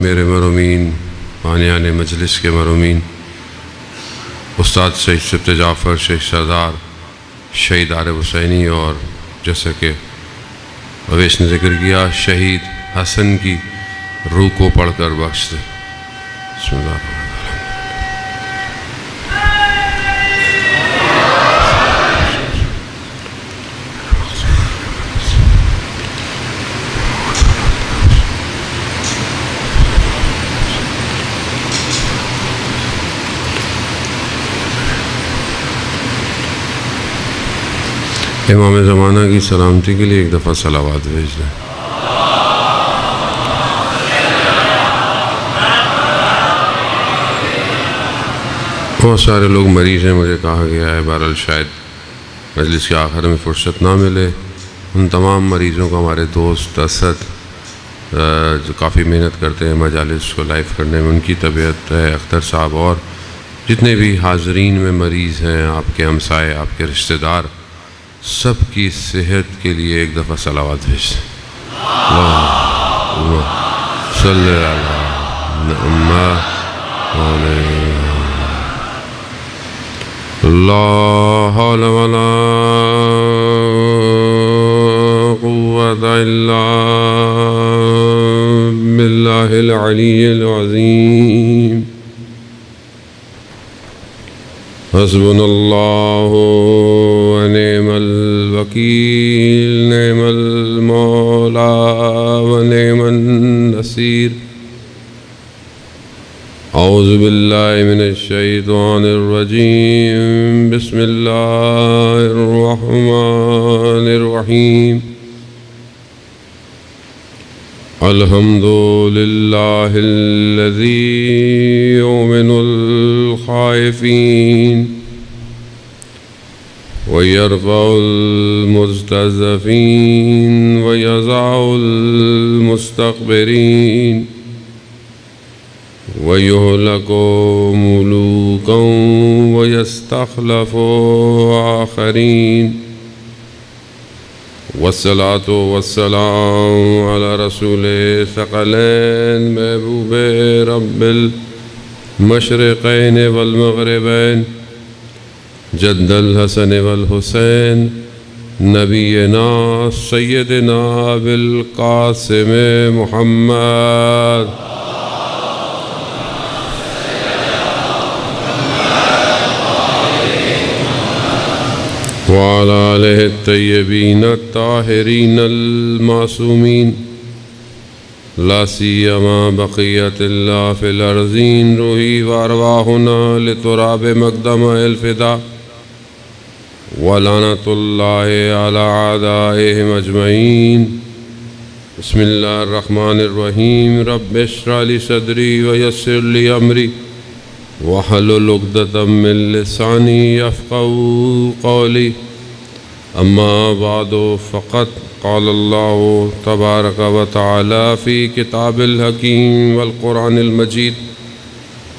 میرے مرحومین بانیان مجلس کے مرحومین استاد شہید سبت جعفر، شیخ سردار شہید عارف حسینی، اور جیسا کہ اویس نے ذکر کیا شہید حسن کی روح کو پڑھ کر بخش دے۔ بسم اللہ الرحمن الرحیم۔ امام زمانہ کی سلامتی کے لیے ایک دفعہ صلوات بھیج دیں۔ بہت سارے لوگ مریض ہیں، مجھے کہا گیا ہے، بہرحال شاید مجلس کے آخر میں فرصت نہ ملے۔ ان تمام مریضوں کو ہمارے دوست اسد جو کافی محنت کرتے ہیں مجالس کو لائیو کرنے میں، ان کی طبیعت ہے، اختر صاحب اور جتنے بھی حاضرین میں مریض ہیں، آپ کے ہمسائے، آپ کے رشتہ دار، سب کی صحت کے لیے ایک دفعہ صلوات بھیج دیں۔ اللہم صلی علی محمد۔ لا حول ولا قوة الا باللہ العلی العظیم۔ حسبنا اللہ ونعم الوکیل، نعم المولا ونعم النصیر۔ اعوذ باللہ من الشیطان الرجیم، بسم اللہ الرحمن الرحیم۔ الحمد للہ الذی یؤمن الخائفین ویرفع المستضعفین ویضع المستكبرین وَيُهْلَكُ مُلُوكًا وَيَسْتَخْلَفُ آخَرِينَ۔ والصلاة والسلام على رسول ثقلین محبوب رب المشرقین والمغربین، جد الحسن والحسین، نبینا سیدنا بالقاسم محمد۔ وعلى آلہ الطیبین الطاہرین المعصومین، لا سیما بقیت اللہ فی الارضین، روحی وارواحنا لتراب مقدم الفدا، ولعنۃ اللہ علی اعدائہم اجمعین۔ بسم اللہ الرحمن الرحیم۔ رب اشرح لی صدری ویسر لی امری وحلل عقدۃ من لسانی یفقہوا قولی۔ اما بعد فقد قال اللہ تبارک و تعالی فی کتاب الحکیم والقرآن المجید،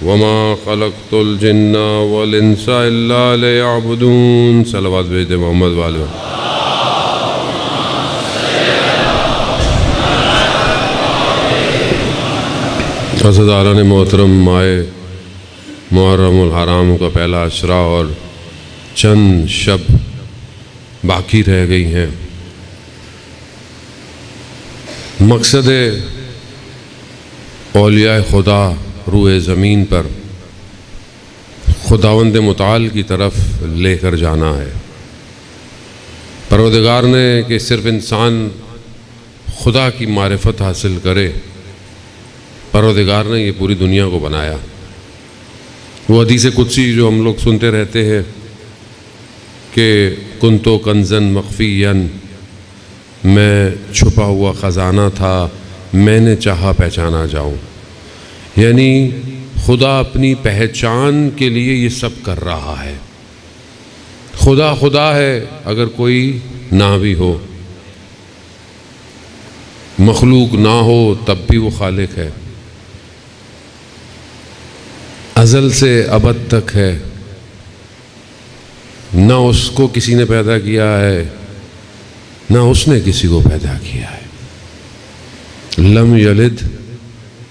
وما خلقت الجن والانس الا لیعبدون۔ صلوات بھیج دے محمد والے۔ عزیزان محترم، مائے محرم الحرام کا پہلا عشرہ اور چند شب باقی رہ گئی ہیں۔ مقصد اولیاء خدا روئے زمین پر خداوند متعال کی طرف لے کر جانا ہے۔ پروردگار نے کہ صرف انسان خدا کی معرفت حاصل کرے، پروردگار نے یہ پوری دنیا کو بنایا۔ وہ حدیث قدسی جو ہم لوگ سنتے رہتے ہیں کہ کنتو کنزن مخفیاً، میں چھپا ہوا خزانہ تھا، میں نے چاہا پہچانا جاؤں، یعنی خدا اپنی پہچان کے لیے یہ سب کر رہا ہے۔ خدا خدا ہے اگر کوئی نہ بھی ہو، مخلوق نہ ہو تب بھی وہ خالق ہے، ازل سے ابد تک ہے، نہ اس کو کسی نے پیدا کیا ہے نہ اس نے کسی کو پیدا کیا ہے۔ لم یلد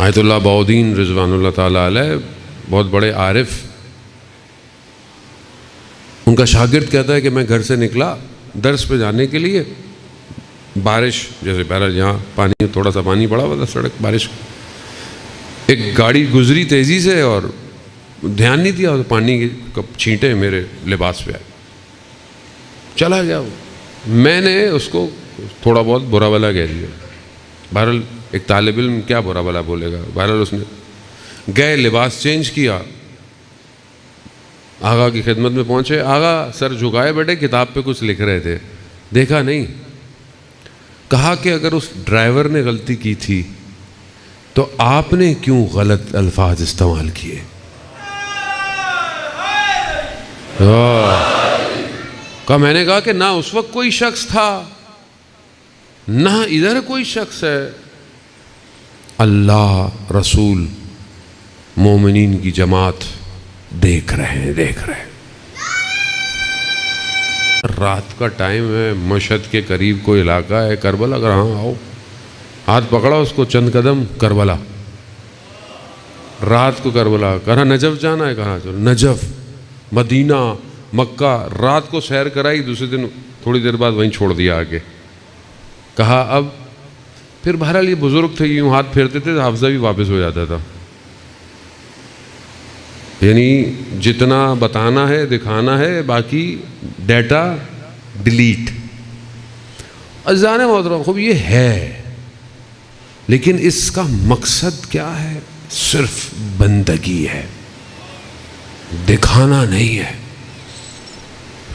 آیت اللہ بہاؤالدین رضوان اللہ تعالیٰ علیہ بہت بڑے عارف، ان کا شاگرد کہتا ہے کہ میں گھر سے نکلا درس پہ جانے کے لیے، بارش جیسے بہرحال یہاں پانی تھوڑا سا پانی پڑا ہوا تھا، سڑک بارش، ایک گاڑی گزری تیزی سے اور دھیان نہیں دیا، پانی کی چھینٹیں میرے لباس پہ آئے، چلا گیا وہ۔ میں نے اس کو تھوڑا بہت برا بھلا کہہ دیا، بہرحال ایک طالب علم کیا برا بھلا بولے گا، بہرحال اس نے گئے لباس چینج کیا، آغا کی خدمت میں پہنچے، آغا سر جھکائے بیٹھے کتاب پہ کچھ لکھ رہے تھے، دیکھا نہیں، کہا کہ اگر اس ڈرائیور نے غلطی کی تھی تو آپ نے کیوں غلط الفاظ استعمال کیے؟ میں نے کہا کہ نہ اس وقت کوئی شخص تھا نہ ادھر کوئی شخص ہے، اللہ، رسول، مومنین کی جماعت دیکھ رہے ہیں۔ رات کا ٹائم ہے، مشہد کے قریب کوئی علاقہ ہے، کربلا، اگر ہاں آؤ، ہاتھ پکڑا اس کو، چند قدم کربلا، رات کو کربلا، کہا نجف جانا ہے، کہاں چلو نجف، مدینہ، مکہ، رات کو سیر کرائی، دوسرے دن تھوڑی دیر بعد وہیں چھوڑ دیا آگے، کہا اب پھر بہرحال یہ بزرگ تھے، یوں ہاتھ پھیرتے تھے، حافظہ بھی واپس ہو جاتا تھا، یعنی جتنا بتانا ہے دکھانا ہے، باقی ڈیٹا ڈیلیٹ۔ عزیزان محترم، خوب یہ ہے، لیکن اس کا مقصد کیا ہے؟ صرف بندگی ہے، دکھانا نہیں ہے،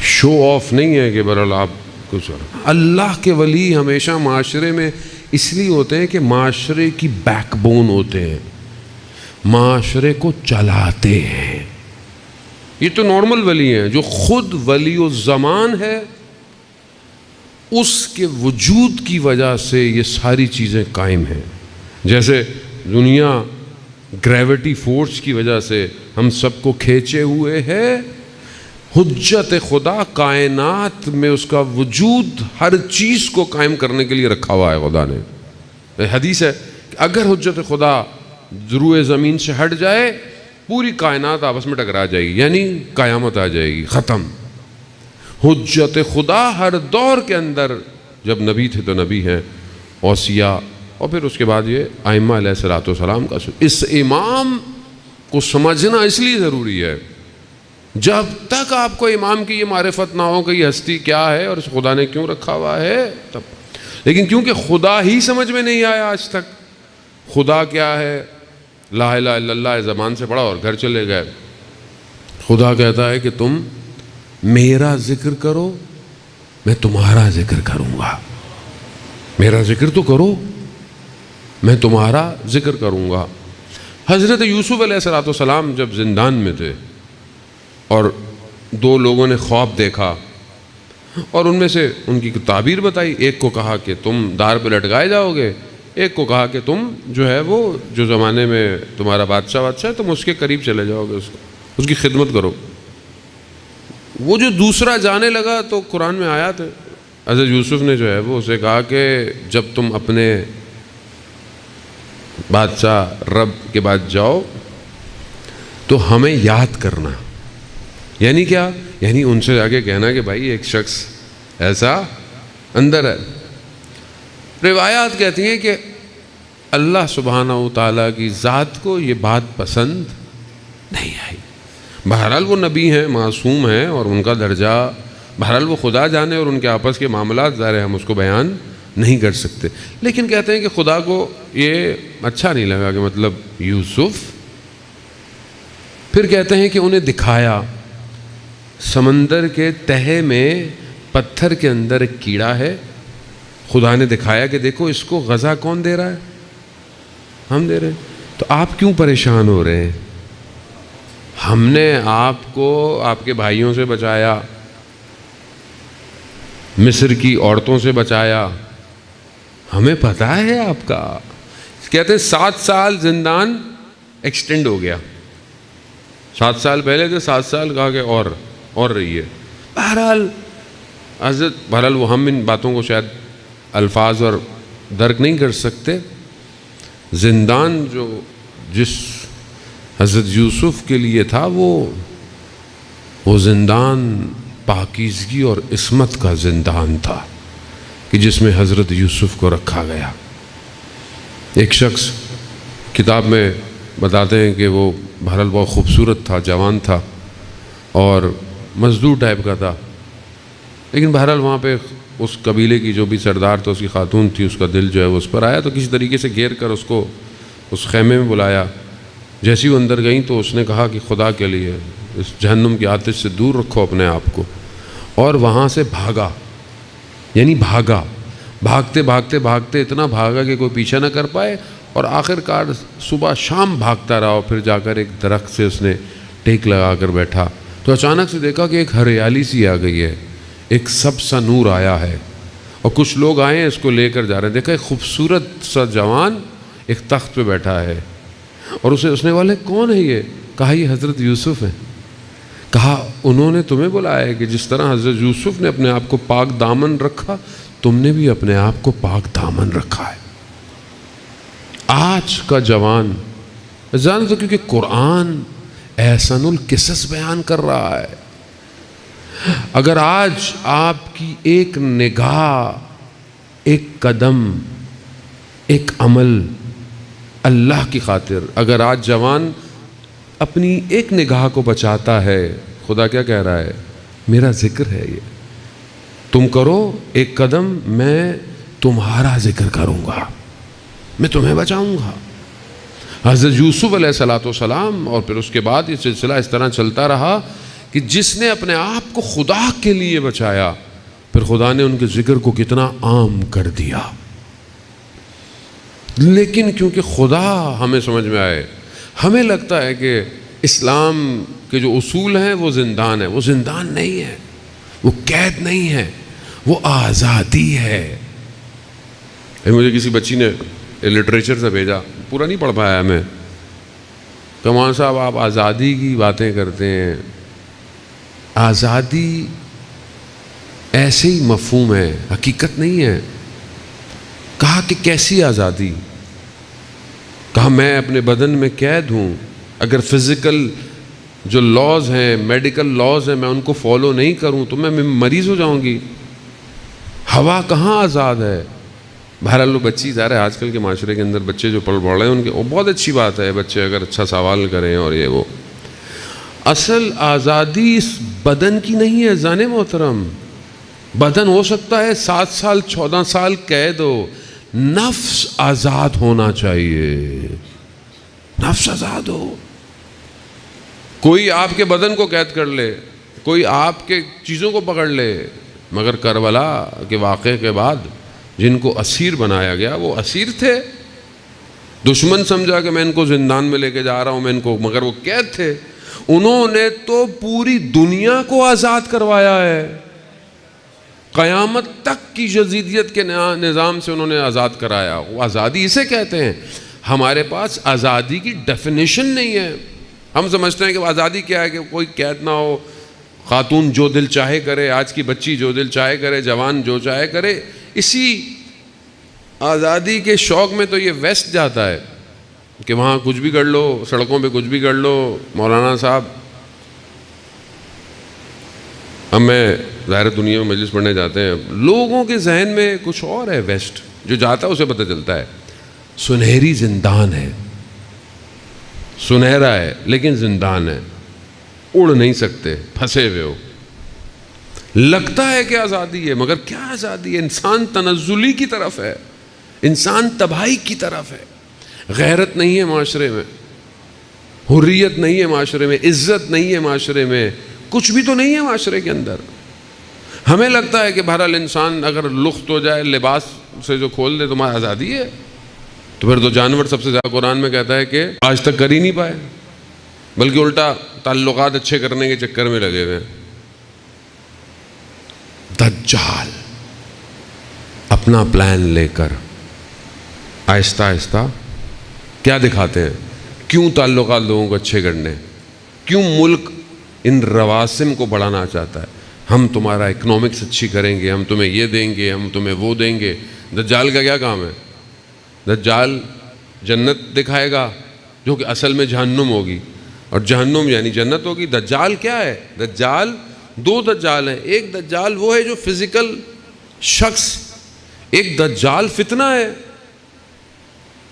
شو آف نہیں ہے کہ بہرحال آپ کچھ۔ اللہ کے ولی ہمیشہ معاشرے میں اس لیے ہوتے ہیں کہ معاشرے کی بیک بون ہوتے ہیں، معاشرے کو چلاتے ہیں۔ یہ تو نارمل ولی ہیں، جو خود ولی الزمان ہے، اس کے وجود کی وجہ سے یہ ساری چیزیں قائم ہیں۔ جیسے دنیا گریویٹی فورس کی وجہ سے ہم سب کو کھینچے ہوئے ہے، حجت خدا کائنات میں اس کا وجود ہر چیز کو قائم کرنے کے لیے رکھا ہوا ہے خدا نے۔ حدیث ہے کہ اگر حجت خدا ضروع زمین سے ہٹ جائے، پوری کائنات آپس میں ٹکرا جائے گی، یعنی قیامت آ جائے گی، ختم۔ حجت خدا ہر دور کے اندر، جب نبی تھے تو نبی ہیں، اوصیاء، اور پھر اس کے بعد یہ ائمہ علیہ الصلوۃ والسلام کا۔ اس امام کو سمجھنا اس لیے ضروری ہے، جب تک آپ کو امام کی یہ معرفت نہ ہو کہ یہ ہستی کیا ہے اور اس خدا نے کیوں رکھا ہوا ہے، تب۔ لیکن کیونکہ خدا ہی سمجھ میں نہیں آیا آج تک، خدا کیا ہے، لا الہ الا اللہ زبان سے پڑھا اور گھر چلے گئے۔ خدا کہتا ہے کہ تم میرا ذکر کرو، میں تمہارا ذکر کروں گا، میرا ذکر تو کرو، میں تمہارا ذکر کروں گا۔ حضرت یوسف علیہ السلام جب زندان میں تھے اور دو لوگوں نے خواب دیکھا اور ان میں سے ان کی تعبیر بتائی، ایک کو کہا کہ تم دار پہ لٹکائے جاؤ گے، ایک کو کہا کہ تم جو ہے وہ جو زمانے میں تمہارا بادشاہ ہے تم اس کے قریب چلے جاؤ گے، اس کی خدمت کرو۔ وہ جو دوسرا جانے لگا تو قرآن میں آیات ہے، حضرت یوسف نے جو ہے وہ اسے کہا کہ جب تم اپنے بادشاہ رب کے بعد جاؤ تو ہمیں یاد کرنا۔ یعنی کیا؟ یعنی ان سے آگے کہنا کہ بھائی ایک شخص ایسا اندر ہے۔ روایات کہتی ہیں کہ اللہ سبحانہ و تعالیٰ کی ذات کو یہ بات پسند نہیں آئی۔ بہرحال وہ نبی ہیں، معصوم ہیں، اور ان کا درجہ بہرحال وہ خدا جانے، اور ان کے آپس کے معاملات ظاہر ہم اس کو بیان نہیں کر سکتے، لیکن کہتے ہیں کہ خدا کو یہ اچھا نہیں لگا کہ مطلب یوسف۔ پھر کہتے ہیں کہ انہیں دکھایا سمندر کے تہے میں پتھر کے اندر ایک کیڑا ہے، خدا نے دکھایا کہ دیکھو اس کو غذا کون دے رہا ہے؟ ہم دے رہے ہیں، تو آپ کیوں پریشان ہو رہے ہیں؟ ہم نے آپ کو آپ کے بھائیوں سے بچایا، مصر کی عورتوں سے بچایا، ہمیں پتہ ہے آپ کا۔ کہتے ہیں 7 سال زندان ایکسٹینڈ ہو گیا، 7 سال پہلے تھے، 7 سال کہا کہ اور رہی ہے۔ بہرحال وہ ہم ان باتوں کو شاید الفاظ اور درک نہیں کر سکتے، زندان جو جس حضرت یوسف کے لیے تھا وہ زندان پاکیزگی اور عصمت کا زندان تھا کہ جس میں حضرت یوسف کو رکھا گیا۔ ایک شخص کتاب میں بتاتے ہیں کہ وہ بہرحال بہت خوبصورت تھا، جوان تھا اور مزدور ٹائپ کا تھا، لیکن بہرحال وہاں پہ اس قبیلے کی جو بھی سردار تھا، اس کی خاتون تھی، اس کا دل جو ہے وہ اس پر آیا، تو کسی طریقے سے گھیر کر اس کو اس خیمے میں بلایا۔ جیسی وہ اندر گئیں تو اس نے کہا کہ خدا کے لیے اس جہنم کی آتش سے دور رکھو اپنے آپ کو، اور وہاں سے بھاگا، یعنی بھاگتے بھاگتے بھاگتے اتنا بھاگا کہ کوئی پیچھا نہ کر پائے، اور آخر کار صبح شام بھاگتا رہا، اور پھر جا کر ایک درخت سے اس نے ٹیک لگا کر بیٹھا تو اچانک سے دیکھا کہ ایک ہریالی سی آ گئی ہے، ایک سب سا نور آیا ہے، اور کچھ لوگ آئے ہیں اس کو لے کر جا رہے ہیں۔ دیکھا ایک خوبصورت سا جوان ایک تخت پہ بیٹھا ہے، اور اس نے والے کون ہے یہ؟ کہا یہ حضرت یوسف ہے۔ کہا انہوں نے تمہیں بلایا ہے کہ جس طرح حضرت یوسف نے اپنے آپ کو پاک دامن رکھا، تم نے بھی اپنے آپ کو پاک دامن رکھا ہے۔ آج کا جوان جان تو کیونکہ قرآن احسن القصص بیان کر رہا ہے، اگر آج آپ کی ایک نگاہ، ایک قدم، ایک عمل اللہ کی خاطر، اگر آج جوان اپنی ایک نگاہ کو بچاتا ہے، خدا کیا کہہ رہا ہے؟ میرا ذکر ہے یہ، تم کرو ایک قدم، میں تمہارا ذکر کروں گا، میں تمہیں بچاؤں گا۔ حضرت یوسف علیہ السلام، اور پھر اس کے بعد یہ سلسلہ اس طرح چلتا رہا کہ جس نے اپنے آپ کو خدا کے لیے بچایا، پھر خدا نے ان کے ذکر کو کتنا عام کر دیا۔ لیکن کیونکہ خدا ہمیں سمجھ میں آئے، ہمیں لگتا ہے کہ اسلام کے جو اصول ہیں وہ زندان ہے، وہ زندان نہیں ہے، وہ قید نہیں ہے، وہ آزادی ہے۔ مجھے کسی بچی نے لٹریچر سے بھیجا، پورا نہیں پڑھ پایا میں، کہ مولانا صاحب آپ آزادی کی باتیں کرتے ہیں، آزادی ایسے ہی مفہوم ہے، حقیقت نہیں ہے۔ کہا کہ کیسی آزادی؟ کہا میں اپنے بدن میں قید ہوں، اگر فزیکل جو لاز ہیں، میڈیکل لاز ہیں، میں ان کو فالو نہیں کروں تو میں مریض ہو جاؤں گی۔ ہوا کہاں آزاد ہے؟ بہرحال وہ بچی ظاہر ہے آج کل کے معاشرے کے اندر بچے جو پڑھ رہے ہیں ان کے، وہ بہت اچھی بات ہے، بچے اگر اچھا سوال کریں اور یہ وہ، اصل آزادی اس بدن کی نہیں ہے زان محترم۔ بدن ہو سکتا ہے 7 سال 14 سال قید ہو، نفس آزاد ہونا چاہیے، نفس آزاد ہو۔ کوئی آپ کے بدن کو قید کر لے، کوئی آپ کے چیزوں کو پکڑ لے، مگر کربلا کے واقعے کے بعد جن کو اسیر بنایا گیا وہ اسیر تھے، دشمن سمجھا کہ میں ان کو زندان میں لے کے جا رہا ہوں، میں ان کو، مگر وہ قید تھے۔ انہوں نے تو پوری دنیا کو آزاد کروایا ہے، قیامت تک کی جزیدیت کے نظام سے انہوں نے آزاد کرایا۔ وہ آزادی اسے کہتے ہیں۔ ہمارے پاس آزادی کی ڈیفینیشن نہیں ہے، ہم سمجھتے ہیں کہ وہ آزادی کیا ہے کہ کوئی قید نہ ہو، خاتون جو دل چاہے کرے، آج کی بچی جو دل چاہے کرے، جوان جو چاہے کرے۔ اسی آزادی کے شوق میں تو یہ ویسٹ جاتا ہے کہ وہاں کچھ بھی کر لو، سڑکوں پہ کچھ بھی کر لو۔ مولانا صاحب، اب میں ظاہر دنیا میں مجلس پڑھنے جاتے ہیں، لوگوں کے ذہن میں کچھ اور ہے، ویسٹ جو جاتا ہے اسے پتہ چلتا ہے سنہری زندان ہے، سنہرا ہے لیکن زندان ہے، اڑ نہیں سکتے، پھنسے ہوئے ہو۔ لگتا ہے کہ آزادی ہے، مگر کیا آزادی ہے؟ انسان تنزلی کی طرف ہے، انسان تباہی کی طرف ہے۔ غیرت نہیں ہے معاشرے میں، حریت نہیں ہے معاشرے میں، عزت نہیں ہے معاشرے میں، کچھ بھی تو نہیں ہے معاشرے کے اندر۔ ہمیں لگتا ہے کہ بہرحال انسان اگر لخت ہو جائے، لباس سے جو کھول دے، تمہاری آزادی ہے، تو پھر تو جانور سب سے زیادہ قرآن میں کہتا ہے کہ آج تک کر ہی نہیں پائے، بلکہ الٹا تعلقات اچھے کرنے کے چکر میں لگے ہوئے ہیں۔ دجال اپنا پلان لے کر آہستہ آہستہ کیا دکھاتے ہیں؟ کیوں تعلقات لوگوں کو اچھے کرنے، کیوں ملک ان رواسم کو بڑھانا چاہتا ہے، ہم تمہارا اکنامکس اچھی کریں گے، ہم تمہیں یہ دیں گے، ہم تمہیں وہ دیں گے۔ دجال کا کیا کام ہے؟ دجال جنت دکھائے گا جو کہ اصل میں جہنم ہوگی، اور جہنم یعنی جنت ہوگی۔ دجال کیا ہے؟ دجال دو دجال ہیں، ایک دجال وہ ہے جو فزیکل شخص، ایک دجال فتنہ ہے،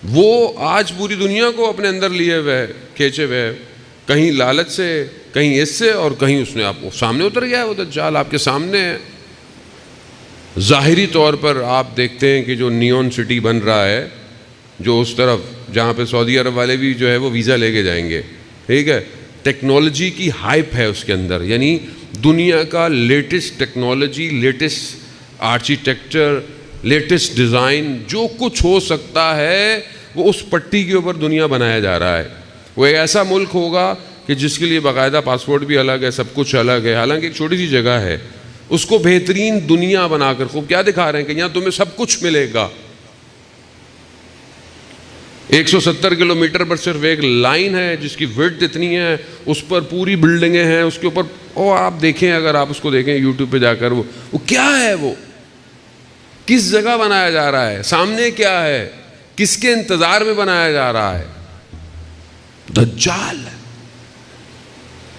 وہ آج پوری دنیا کو اپنے اندر لیے ہوئے کھینچے ہوئے، کہیں لالچ سے، کہیں اس سے، اور کہیں اس نے آپ کو سامنے اتر گیا ہے۔ وہ دجال آپ کے سامنے ہے۔ ظاہری طور پر آپ دیکھتے ہیں کہ جو نیون سٹی بن رہا ہے، جو اس طرف جہاں پہ سعودی عرب والے بھی جو ہے وہ ویزا لے کے جائیں گے، ٹھیک ہے، ٹیکنالوجی کی ہائپ ہے اس کے اندر، یعنی دنیا کا latest technology, latest architecture, latest design, جو کچھ ہو سکتا ہے وہ اس پٹی کے اوپر دنیا بنایا جا رہا ہے۔ وہ ایک ایسا ملک ہوگا کہ جس کے لیے باقاعدہ پاسپورٹ بھی الگ ہے، سب کچھ الگ ہے، حالانکہ ایک چھوٹی سی جگہ ہے، اس کو بہترین دنیا بنا کر خوب کیا دکھا رہے ہیں کہ یہاں تمہیں سب کچھ ملے گا۔ 170 کلومیٹر پر صرف ایک لائن ہے جس کی وڈتھ اتنی ہے، اس پر پوری بلڈنگیں ہیں، اس کے اوپر آپ دیکھیں، اگر آپ اس کو دیکھیں یوٹیوب پہ جا کر، وہ کیا ہے، وہ کس جگہ بنایا جا رہا ہے، سامنے کیا ہے، کس کے انتظار میں بنایا جا رہا ہے؟ دجال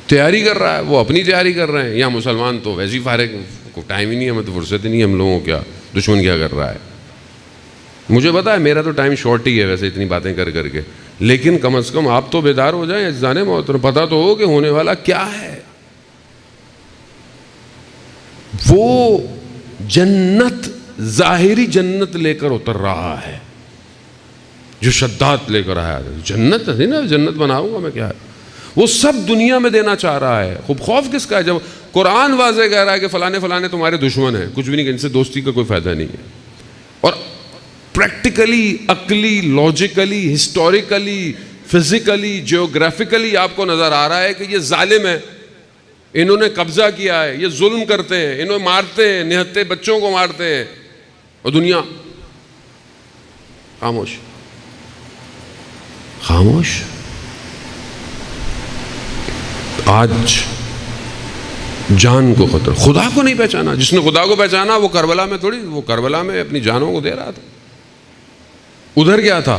تیاری کر رہا ہے، وہ اپنی تیاری کر رہے ہیں۔ یہاں مسلمان تو ویسے ہی فارغ، کو ٹائم ہی نہیں ہے، ہمیں تو فرصت ہی نہیں ہے، ہم لوگوں کو کیا دشمن کیا کر رہا ہے۔ مجھے پتا ہے میرا تو ٹائم شارٹ ہی ہے ویسے اتنی باتیں کر کر کے، لیکن کم از کم آپ تو بیدار ہو جائیں، عزیزان محترم، پتہ تو ہو کہ ہونے والا کیا ہے۔ وہ جنت، ظاہری جنت لے کر اتر رہا ہے، جو شدات لے کر آیا، جنت ہے نا، جنت بناؤں گا میں، کیا ہے وہ سب دنیا میں دینا چاہ رہا ہے۔ خوب خوف کس کا ہے؟ جب قرآن واضح کہہ رہا ہے کہ فلانے فلانے تمہارے دشمن ہیں، کچھ بھی نہیں کہ ان سے دوستی کا کوئی فائدہ نہیں ہے، اور پریکٹیکلی، عقلی، لاجیکلی، ہسٹوریکلی، فزیکلی، جیوگرافیکلی آپ کو نظر آ رہا ہے کہ یہ ظالم ہے، انہوں نے قبضہ کیا ہے، یہ ظلم کرتے ہیں، انہوں مارتے ہیں، نہتے بچوں کو مارتے ہیں، اور دنیا خاموش خاموش۔ آج جان کو خطرہ، خدا کو نہیں پہچانا۔ جس نے خدا کو پہچانا وہ کربلا میں تھوڑی، وہ کربلا میں اپنی جانوں کو دے رہا تھا، ادھر کیا تھا؟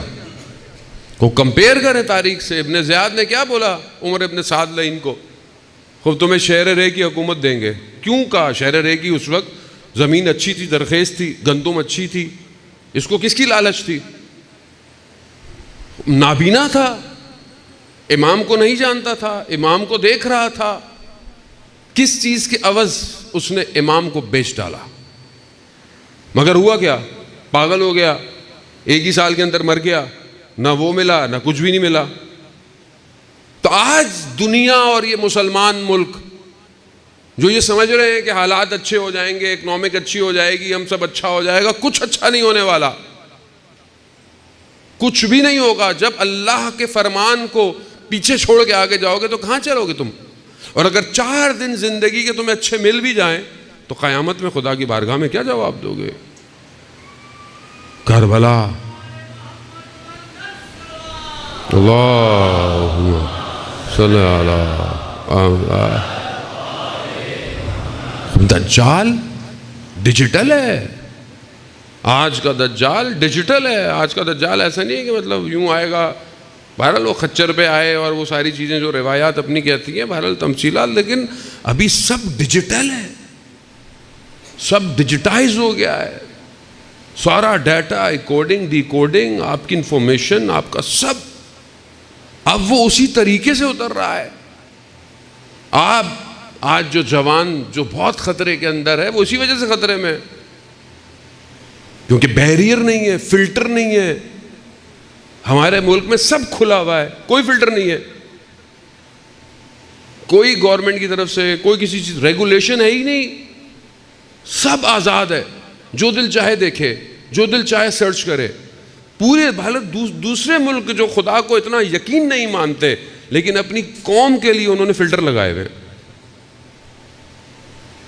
کو کمپیئر کریں تاریخ سے۔ ابن زیاد نے کیا بولا عمر ابن سعد لعین کو؟ خوب تمہیں شہر رے کی حکومت دیں گے۔ کیوں کہا شہر رے کی؟ اس وقت زمین اچھی تھی، زرخیز تھی، گندم اچھی تھی، اس کو کس کی لالچ تھی؟ نابینا تھا، امام کو نہیں جانتا تھا، امام کو دیکھ رہا تھا، کس چیز کے عوض اس نے امام کو بیچ ڈالا، مگر ہوا کیا؟ پاگل ہو گیا، ایک ہی سال کے اندر مر گیا، نہ وہ ملا نہ کچھ بھی نہیں ملا۔ تو آج دنیا اور یہ مسلمان ملک جو یہ سمجھ رہے ہیں کہ حالات اچھے ہو جائیں گے، اکنامک اچھی ہو جائے گی، ہم سب اچھا ہو جائے گا، کچھ اچھا نہیں ہونے والا، کچھ بھی نہیں ہوگا۔ جب اللہ کے فرمان کو پیچھے چھوڑ کے آگے جاؤ گے تو کہاں چلو گے تم؟ اور اگر 4 دن زندگی کے تمہیں اچھے مل بھی جائیں تو قیامت میں خدا کی بارگاہ میں کیا جواب دو گے؟ کربلا، اللہم صلی اللہ۔ دجال ڈیجیٹل ہے، آج کا دجال ڈیجیٹل ہے۔ آج کا دجال ایسا نہیں ہے کہ مطلب یوں آئے گا، بہرحال وہ خچر پہ آئے اور وہ ساری چیزیں جو روایات اپنی کہتی ہیں، بہرحال تمثیلات، لیکن ابھی سب ڈیجیٹل ہے، سب ڈیجیٹائز ہو گیا ہے، سارا ڈیٹا، کوڈنگ، ڈی کوڈنگ، آپ کی انفارمیشن، آپ کا سب، اب وہ اسی طریقے سے اتر رہا ہے۔ آپ آج جو جوان جو بہت خطرے کے اندر ہے، وہ اسی وجہ سے خطرے میں ہے کیونکہ بیریئر نہیں ہے، فلٹر نہیں ہے۔ ہمارے ملک میں سب کھلا ہوا ہے، کوئی فلٹر نہیں ہے، کوئی گورنمنٹ کی طرف سے کوئی کسی چیز ریگولیشن ہے ہی نہیں، سب آزاد ہے، جو دل چاہے دیکھے، جو دل چاہے سرچ کرے۔ پورے بھارت دوسرے ملک جو خدا کو اتنا یقین نہیں مانتے لیکن اپنی قوم کے لیے انہوں نے فلٹر لگائے ہوئے۔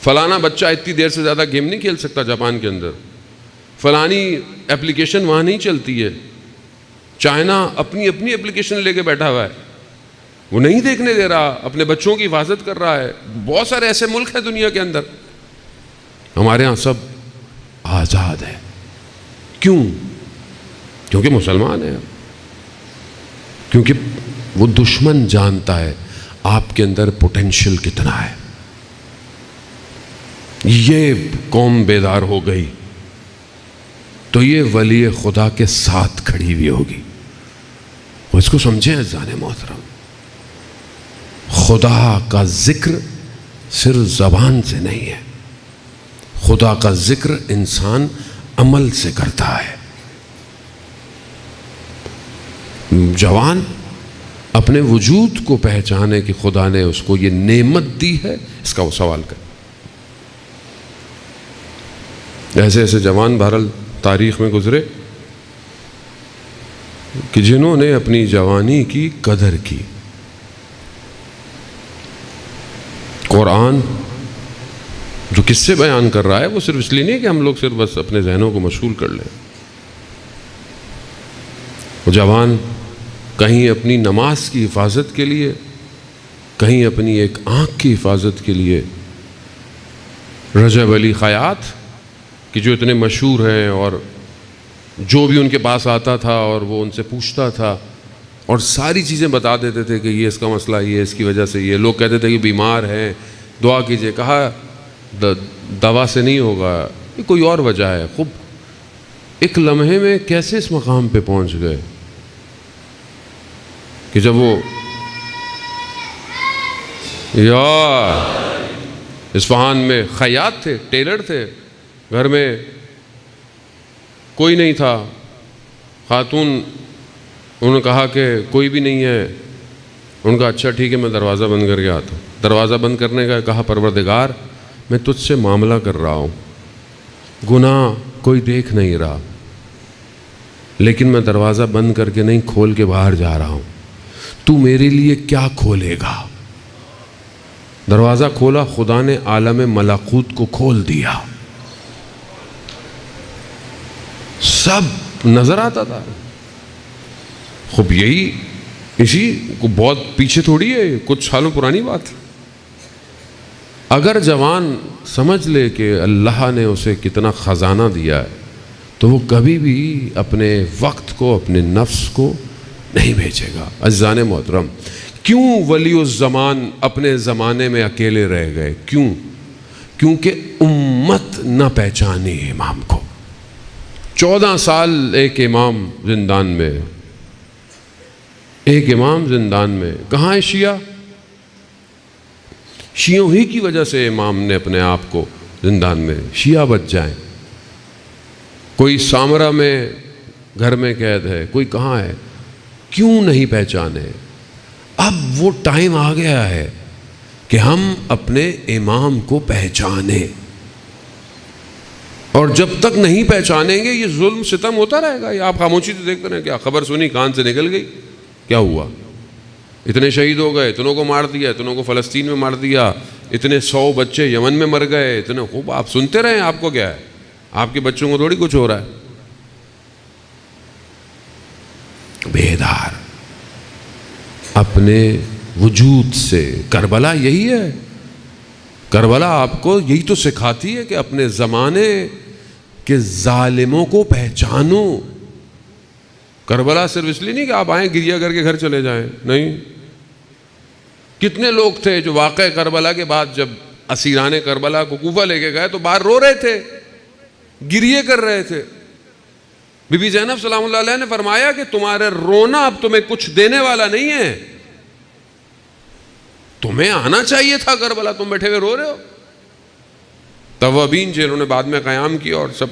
فلانا بچہ اتنی دیر سے زیادہ گیم نہیں کھیل سکتا جاپان کے اندر، فلانی اپلیکیشن وہاں نہیں چلتی ہے، چائنا اپنی اپلیکیشن لے کے بیٹھا ہوا ہے، وہ نہیں دیکھنے دے رہا، اپنے بچوں کی حفاظت کر رہا ہے۔ بہت سارے ایسے ملک ہیں دنیا کے اندر، ہمارے ہاں سب آزاد ہے۔ کیوں؟ کیونکہ مسلمان ہیں، کیونکہ وہ دشمن جانتا ہے آپ کے اندر پوٹینشل کتنا ہے. یہ قوم بیدار ہو گئی تو یہ ولی خدا کے ساتھ کھڑی ہوئی ہوگی. وہ اس کو سمجھیں عزیزان محترم، خدا کا ذکر صرف زبان سے نہیں ہے، خدا کا ذکر انسان عمل سے کرتا ہے. جوان اپنے وجود کو پہچانے کہ خدا نے اس کو یہ نعمت دی ہے، اس کا وہ سوال کرے. ایسے ایسے جوان بہرحال تاریخ میں گزرے کہ جنہوں نے اپنی جوانی کی قدر کی. قرآن جو قصے بیان کر رہا ہے وہ صرف اس لیے نہیں کہ ہم لوگ صرف بس اپنے ذہنوں کو مشغول کر لیں. وہ جوان کہیں اپنی نماز کی حفاظت کے لیے، کہیں اپنی ایک آنکھ کی حفاظت کے لیے رجب علی خیاط کہ جو اتنے مشہور ہیں اور جو بھی ان کے پاس آتا تھا اور وہ ان سے پوچھتا تھا اور ساری چیزیں بتا دیتے تھے کہ یہ اس کا مسئلہ، یہ اس کی وجہ سے، یہ لوگ کہتے تھے کہ بیمار ہیں دعا کیجئے. کہا دوا سے نہیں ہوگا، یہ کوئی اور وجہ ہے. خوب ایک لمحے میں کیسے اس مقام پہ پہنچ گئے کہ جب وہ اصفہان میں خیاط تھے، ٹیلر تھے، گھر میں کوئی نہیں تھا. خاتون انہوں نے کہا کہ کوئی بھی نہیں ہے. انہوں نے کہا اچھا ٹھیک ہے میں دروازہ بند کر کے آتا ہوں. دروازہ بند کرنے کا کہا پروردگار میں تجھ سے معاملہ کر رہا ہوں، گناہ کوئی دیکھ نہیں رہا، لیکن میں دروازہ بند کر کے نہیں کھول کے باہر جا رہا ہوں، تو میرے لیے کیا کھولے گا؟ دروازہ کھولا، خدا نے عالم ملکوت کو کھول دیا، سب نظر آتا تھا. خوب یہی اسی کو بہت پیچھے تھوڑی ہے، کچھ سالوں پرانی بات. اگر جوان سمجھ لے کہ اللہ نے اسے کتنا خزانہ دیا ہے تو وہ کبھی بھی اپنے وقت کو، اپنے نفس کو نہیں بیچے گا. عزیزان محترم، کیوں ولی الزمان اپنے زمانے میں اکیلے رہ گئے؟ کیوں؟ کیونکہ امت نہ پہچانی امام کو. 14 سال ایک امام زندان میں، ایک امام زندان میں. کہاں ہے شیعہ؟ شیعوں ہی کی وجہ سے امام نے اپنے آپ کو زندان میں، شیعہ بچ جائیں. کوئی سامرا میں گھر میں قید ہے، کوئی کہاں ہے، کیوں نہیں پہچانے؟ اب وہ ٹائم آ گیا ہے کہ ہم اپنے امام کو پہچانیں، اور جب تک نہیں پہچانیں گے یہ ظلم ستم ہوتا رہے گا. یہ آپ خاموشی سے دیکھتے رہیں. کیا خبر سنی کان سے نکل گئی؟ کیا ہوا؟ اتنے شہید ہو گئے، اتنوں کو مار دیا، اتنوں کو فلسطین میں مار دیا، اتنے 100 بچے یمن میں مر گئے، اتنے. خوب آپ سنتے رہیں. آپ کو کیا ہے؟ آپ کے بچوں کو تھوڑی کچھ ہو رہا ہے. بیدار اپنے وجود سے. کربلا یہی ہے. کربلا آپ کو یہی تو سکھاتی ہے کہ اپنے زمانے کے ظالموں کو پہچانو. کربلا صرف اس لیے نہیں کہ آپ آئیں گریہ کر کے گھر چلے جائیں، نہیں. کتنے لوگ تھے جو واقع کربلا کے بعد جب اسیران کربلا کو کوفہ لے کے گئے تو باہر رو رہے تھے، گریہ کر رہے تھے. بی بی زینب سلام اللہ علیہ نے فرمایا کہ تمہارے رونا اب تمہیں کچھ دینے والا نہیں ہے، تمہیں آنا چاہیے تھا کربلا، تم بیٹھے ہوئے رو رہے ہو. توابین جنہوں نے بعد میں قیام کیا اور سب،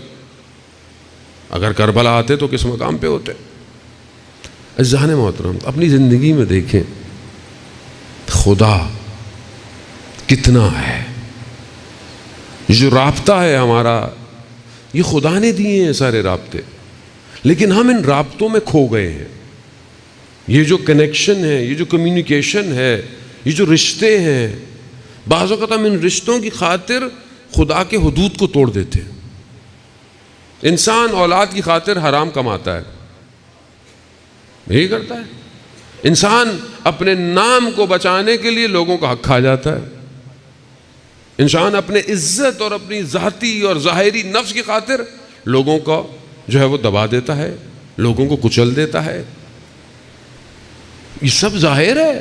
اگر کربلا آتے تو کس مقام پہ ہوتے؟ عزیزان محترم، اپنی زندگی میں دیکھیں خدا کتنا ہے. جو رابطہ ہے ہمارا، یہ خدا نے دیے ہیں سارے رابطے، لیکن ہم ان رابطوں میں کھو گئے ہیں. یہ جو کنیکشن ہے، یہ جو کمیونیکیشن ہے، یہ جو رشتے ہیں، بعض اوقات ہم ان رشتوں کی خاطر خدا کے حدود کو توڑ دیتے ہیں. انسان اولاد کی خاطر حرام کماتا ہے، یہی کرتا ہے. انسان اپنے نام کو بچانے کے لیے لوگوں کا حق کھا جاتا ہے. انسان اپنے عزت اور اپنی ذاتی اور ظاہری نفس کی خاطر لوگوں کا جو ہے وہ دبا دیتا ہے، لوگوں کو کچل دیتا ہے. یہ سب ظاہر ہے۔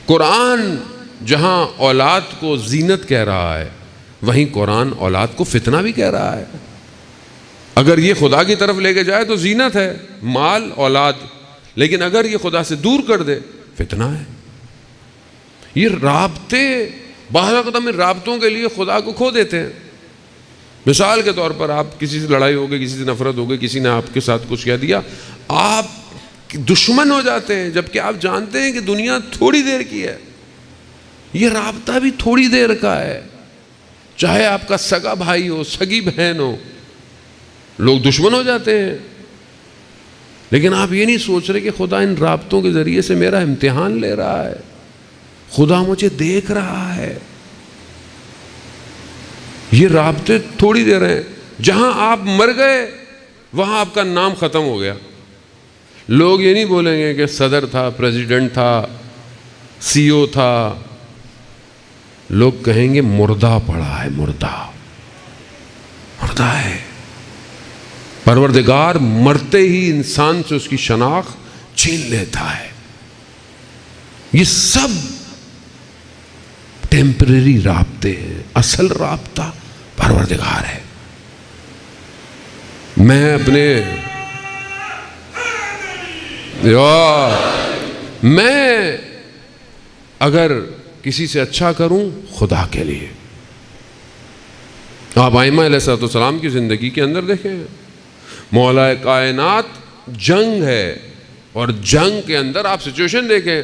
قرآن جہاں اولاد کو زینت کہہ رہا ہے، وہیں قرآن اولاد کو فتنہ بھی کہہ رہا ہے۔ اگر یہ خدا کی طرف لے کے جائے تو زینت ہے، مال، اولاد، لیکن اگر یہ خدا سے دور کر دے فتنہ ہے۔ یہ رابطے، بعض اوقات ہم ان رابطوں کے لیے خدا کو کھو دیتے ہیں۔ مثال کے طور پر آپ کسی سے لڑائی ہو گئی، کسی سے نفرت ہو گئی، کسی نے آپ کے ساتھ کچھ کہہ دیا، آپ دشمن ہو جاتے ہیں، جبکہ آپ جانتے ہیں کہ دنیا تھوڑی دیر کی ہے، یہ رابطہ بھی تھوڑی دیر کا ہے۔ چاہے آپ کا سگا بھائی ہو، سگی بہن ہو، لوگ دشمن ہو جاتے ہیں، لیکن آپ یہ نہیں سوچ رہے کہ خدا ان رابطوں کے ذریعے سے میرا امتحان لے رہا ہے، خدا مجھے دیکھ رہا ہے۔ یہ رابطے تھوڑی دیر ہیں، جہاں آپ مر گئے وہاں آپ کا نام ختم ہو گیا۔ لوگ یہ نہیں بولیں گے کہ صدر تھا، پریزیڈنٹ تھا، سی او تھا، لوگ کہیں گے مردہ پڑا ہے، مردہ ہے۔ پروردگار مرتے ہی انسان سے اس کی شناخت چھین لیتا ہے۔ یہ سب ٹیمپریری رابطے ہیں، اصل رابطہ پروردگار ہے۔ میں اگر کسی سے اچھا کروں خدا کے لیے، آپ ائمہ علیہ السلام کی زندگی کے اندر دیکھیں، مولا کائنات جنگ ہے، اور جنگ کے اندر آپ سچویشن دیکھیں،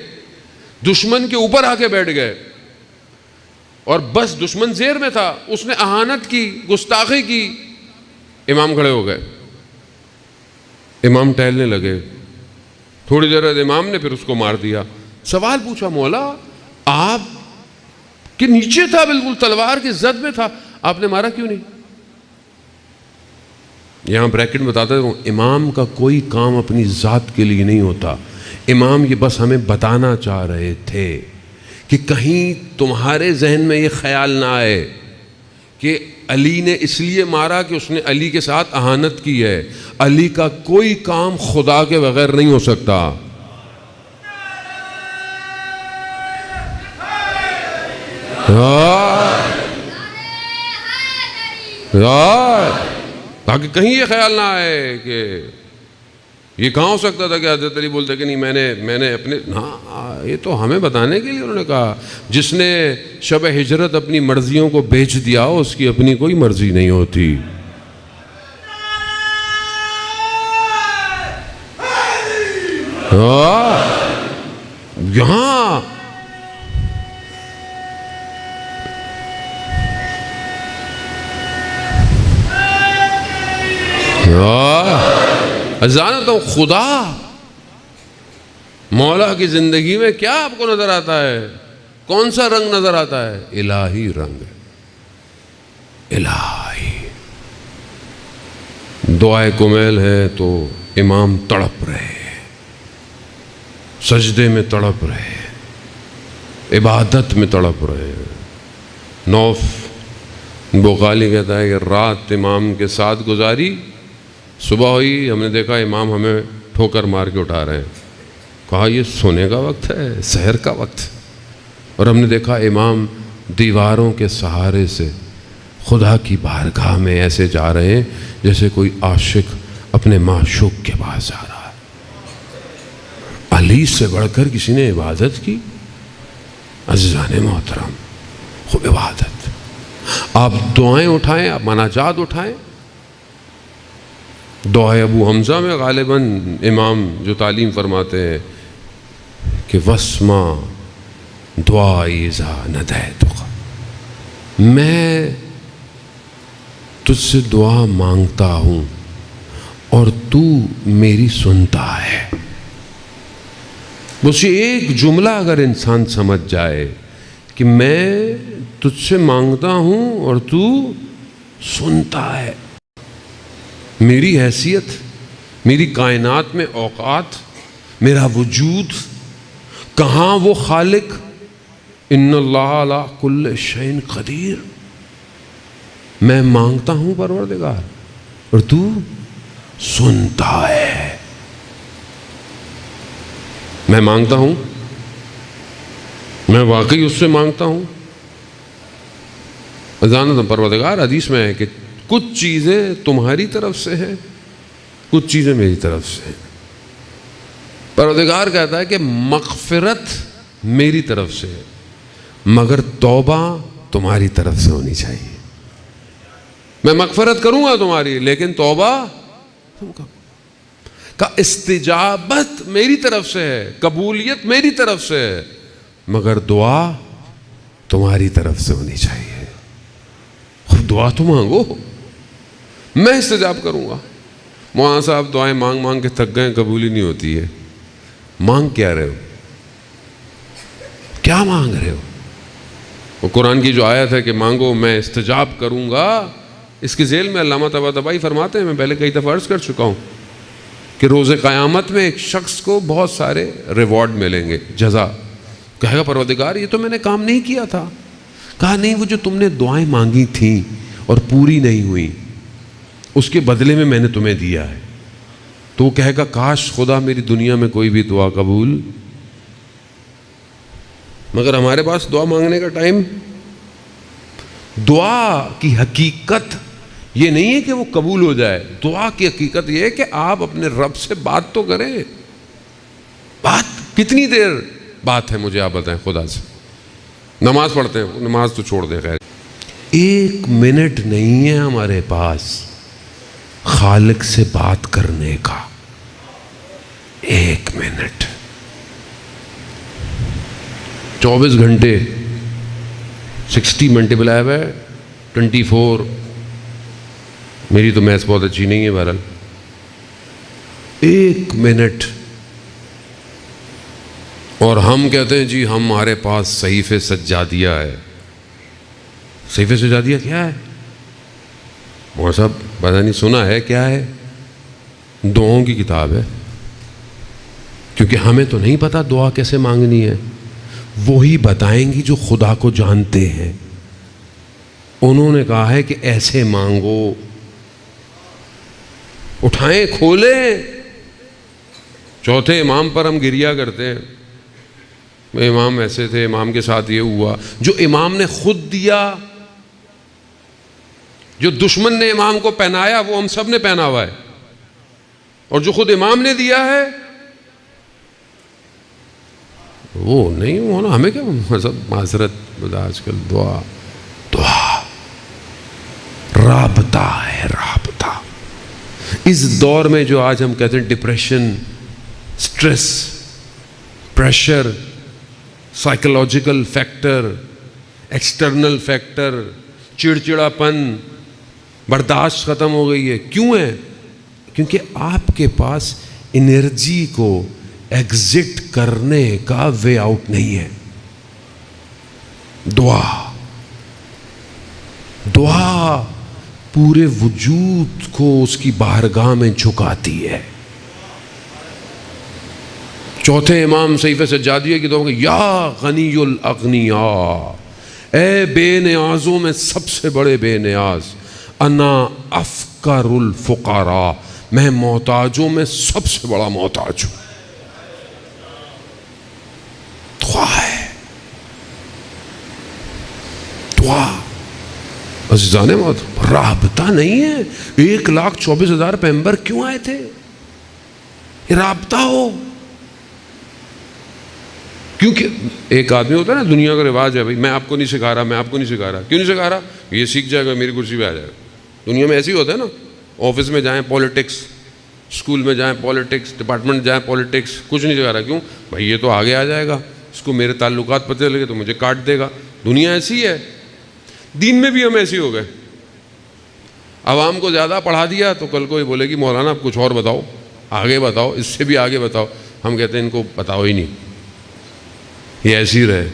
دشمن کے اوپر آ کے بیٹھ گئے، اور بس دشمن زیر میں تھا، اس نے اہانت کی، گستاخی کی، امام کھڑے ہو گئے، امام ٹہلنے لگے، تھوڑی دیر بعد امام نے پھر اس کو مار دیا۔ سوال پوچھا، مولا آپ کے نیچے تھا، بالکل تلوار کی زد میں تھا، آپ نے مارا کیوں نہیں؟ یہاں بریکٹ میں بتاتا ہوں، امام کا کوئی کام اپنی ذات کے لیے نہیں ہوتا، امام یہ بس ہمیں بتانا چاہ رہے تھے کہ کہیں تمہارے ذہن میں یہ خیال نہ آئے کہ علی نے اس لیے مارا کہ اس نے علی کے ساتھ اہانت کی ہے۔ علی کا کوئی کام خدا کے بغیر نہیں ہو سکتا۔ تاکہ کہیں یہ خیال نہ آئے کہ یہ کہاں ہو سکتا تھا کہ حضرت علی بولتے کہ نہیں میں نے اپنے، ہاں یہ تو ہمیں بتانے کے لیے انہوں نے کہا، جس نے شب ہجرت اپنی مرضیوں کو بیچ دیا اس کی اپنی کوئی مرضی نہیں ہوتی۔ یہاں جانتا ہوں خدا مولا کی زندگی میں کیا آپ کو نظر آتا ہے؟ کون سا رنگ نظر آتا ہے؟ الہی رنگ، الہی۔ دعائے کمیل ہے تو امام تڑپ رہے، سجدے میں تڑپ رہے، عبادت میں تڑپ رہے۔ نوف بخاری کہتا ہے کہ رات امام کے ساتھ گزاری، صبح ہوئی ہم نے دیکھا امام ہمیں ٹھوکر مار کے اٹھا رہے ہیں۔ کہا یہ سونے کا وقت ہے، سحر کا وقت، اور ہم نے دیکھا امام دیواروں کے سہارے سے خدا کی بارگاہ میں ایسے جا رہے ہیں جیسے کوئی عاشق اپنے معشوق کے پاس جا رہا ہے۔ علی سے بڑھ کر کسی نے عبادت کی؟ عزیزان محترم، خوب عبادت۔ آپ دعائیں اٹھائیں، آپ مناجات اٹھائیں۔ دعائے ابو حمزہ میں غالباً امام جو تعلیم فرماتے ہیں کہ وسما دعائی اذا ندیتک، میں تجھ سے دعا مانگتا ہوں اور تو میری سنتا ہے۔ بس یہ ایک جملہ اگر انسان سمجھ جائے کہ میں تجھ سے مانگتا ہوں اور تو سنتا ہے، میری حیثیت، میری کائنات میں اوقات، میرا وجود، کہاں وہ خالق، ان اللہ علی کل شیء قدیر، میں مانگتا ہوں پروردگار اور تو سنتا ہے۔ میں مانگتا ہوں، میں واقعی اس سے مانگتا ہوں. جانتا ہوں پروردگار، حدیث میں ہے کہ کچھ چیزیں تمہاری طرف سے ہیں، کچھ چیزیں میری طرف سے ہیں. پروردگار کہتا ہے کہ مغفرت میری طرف سے ہے، مگر توبہ تمہاری طرف سے ہونی چاہیے. میں مغفرت کروں گا تمہاری، لیکن توبہ تم کا استجابت میری طرف سے ہے، قبولیت میری طرف سے ہے، مگر دعا تمہاری طرف سے ہونی چاہیے. دعا تو مانگو، میں استجاب کروں گا. مولانا صاحب دعائیں مانگ مانگ کے تھک گئے، قبول ہی نہیں ہوتی ہے. مانگ کیا رہے ہو؟ کیا مانگ رہے ہو؟ وہ قرآن کی جو آیت ہے کہ مانگو میں استجاب کروں گا، اس کی ذیل میں علامہ طباطبائی فرماتے ہیں، میں پہلے کئی دفعہ عرض کر چکا ہوں کہ روز قیامت میں ایک شخص کو بہت سارے ریوارڈ ملیں گے، جزا. کہے گا پروردگار یہ تو میں نے کام نہیں کیا تھا. کہا نہیں، وہ جو تم نے دعائیں مانگی تھیں اور پوری نہیں ہوئی، اس کے بدلے میں میں نے تمہیں دیا ہے. تو وہ کہے گا کاش خدا میری دنیا میں کوئی بھی دعا قبول. مگر ہمارے پاس دعا مانگنے کا ٹائم. دعا کی حقیقت یہ نہیں ہے کہ وہ قبول ہو جائے. دعا کی حقیقت یہ ہے کہ آپ اپنے رب سے بات تو کریں. بات کتنی دیر بات ہے مجھے آپ بتائیں خدا سے. نماز پڑھتے ہیں، نماز تو چھوڑ دیں، خیر 1 منٹ نہیں ہے ہمارے پاس خالق سے بات کرنے کا. 1 منٹ. 24 گھنٹے 60 ملٹیپلائی ہے 24. میری تو میتھ بہت اچھی نہیں ہے بہرحال. 1 منٹ. اور ہم کہتے ہیں جی ہمارے پاس صحیفے سجادیہ ہے. صحیفے سجادیہ کیا ہے؟ وہ صاحب پتہ نہیں سنا ہے کیا ہے؟ دعاؤں کی کتاب ہے. کیونکہ ہمیں تو نہیں پتا دعا کیسے مانگنی ہے، وہی بتائیں گی جو خدا کو جانتے ہیں. انہوں نے کہا ہے کہ ایسے مانگو. اٹھائیں، کھولیں. چوتھے امام پر ہم گریا کرتے ہیں، امام ایسے تھے، امام کے ساتھ یہ ہوا. جو امام نے خود دیا، جو دشمن نے امام کو پہنایا، وہ ہم سب نے پہنا ہوا ہے. اور جو خود امام نے دیا ہے وہ نہیں ہونا. ہمیں کیا معذرت آج کل. دعا رابطہ ہے، رابطہ. اس دور میں جو آج ہم کہتے ہیں depression, stress, pressure, psychological factor, external factor, چڑچڑا پن، برداشت ختم ہو گئی ہے. کیوں ہے؟ کیونکہ آپ کے پاس انرجی کو ایگزٹ کرنے کا وے آؤٹ نہیں ہے. دعا پورے وجود کو اس کی بارگاہ میں جھکاتی ہے. چوتھے امام صحیفے سجادیہ کی دعا، یا غنی الاغنیاء، اے بے نیازوں میں سب سے بڑے بے نیاز، انا افقر الفقراء، میں محتاجوں میں سب سے بڑا محتاج ہوں. دعا ہے، دعا. عزیزان محترم، رابطہ نہیں ہے. 1,24,000 پیمبر کیوں آئے تھے؟ یہ رابطہ ہو. کیونکہ ایک آدمی ہوتا ہے نا، دنیا کا رواج ہے، بھائی میں آپ کو نہیں سکھا رہا، میں آپ کو نہیں سکھا رہا. کیوں نہیں سکھا رہا؟ یہ سیکھ جائے گا، میری کرسی پہ آ جائے گا. دنیا میں ایسے ہی ہوتا ہے نا. آفس میں جائیں پالیٹکس، اسکول میں جائیں پالیٹکس، ڈپارٹمنٹ جائیں پالیٹکس. کچھ نہیں سکھا رہا. کیوں؟ بھائی یہ تو آگے آ جائے گا، اس کو میرے تعلقات پتہ لگے تو مجھے کاٹ دے گا. دنیا ایسی ہے. دین میں بھی ہم ایسے ہو گئے. عوام کو زیادہ پڑھا دیا تو کل کو یہ بولے گی مولانا آپ کچھ اور بتاؤ، آگے بتاؤ، اس سے بھی آگے بتاؤ. ہم کہتے ہیں ان کو بتاؤ ہی نہیں، یہ ایسی رہے.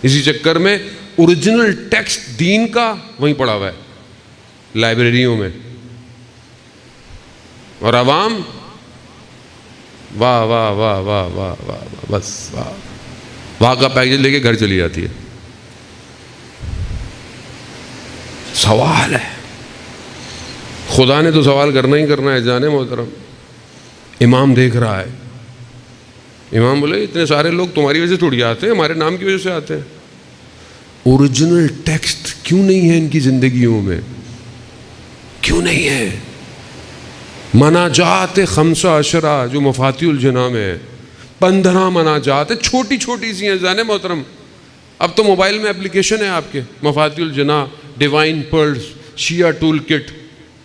اسی چکر میں اوریجنل ٹیکسٹ دین کا وہیں پڑا ہوا ہے لائبریریوں میں. اور عوام واہ واہ واہ واہ واہ واہ، بس واہ واہ کا پیکج لے کے گھر چلی جاتی ہے. سوال ہے، خدا نے تو سوال کرنا ہی کرنا ہے. جانے محترم، امام دیکھ رہا ہے، امام بولے اتنے سارے لوگ تمہاری وجہ سے تھوڑی آتے ہیں، ہمارے نام کی وجہ سے آتے ہیں. اوریجنل ٹیکسٹ کیوں نہیں ہے ان کی زندگیوں میں؟ کیوں نہیں ہے؟ مناجات 15 جو مفاتیح الجناح میں ہے، 15 مناجات ہیں، چھوٹی چھوٹی سی ہیں. جانے محترم اب تو موبائل میں اپلیکیشن ہے آپ کے، مفاتیح الجناح، ڈیوائن پرلز، شیعہ ٹول کٹ،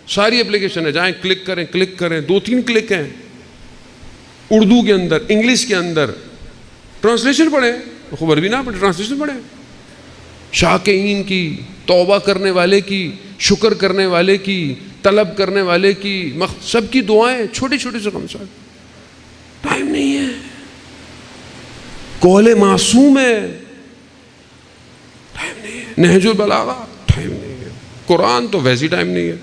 ساری اپلیکیشن ہے. جائیں کلک کریں 2-3 کلک ہیں. اردو کے اندر، انگلش کے اندر، ٹرانسلیشن پڑھیں، خبر بھی نہ پڑھیں، ٹرانسلیشن پڑھیں. شاکرین کی، توبہ کرنے والے کی، شکر کرنے والے کی، طلب کرنے والے کی، سب کی دعائیں چھوٹی چھوٹی سے کم سال. ٹائم نہیں ہے. قول معصوم ہے، ٹائم نہیں ہے. نہج البلاغہ، ٹائم نہیں ہے. قرآن تو ویسی ٹائم نہیں ہے.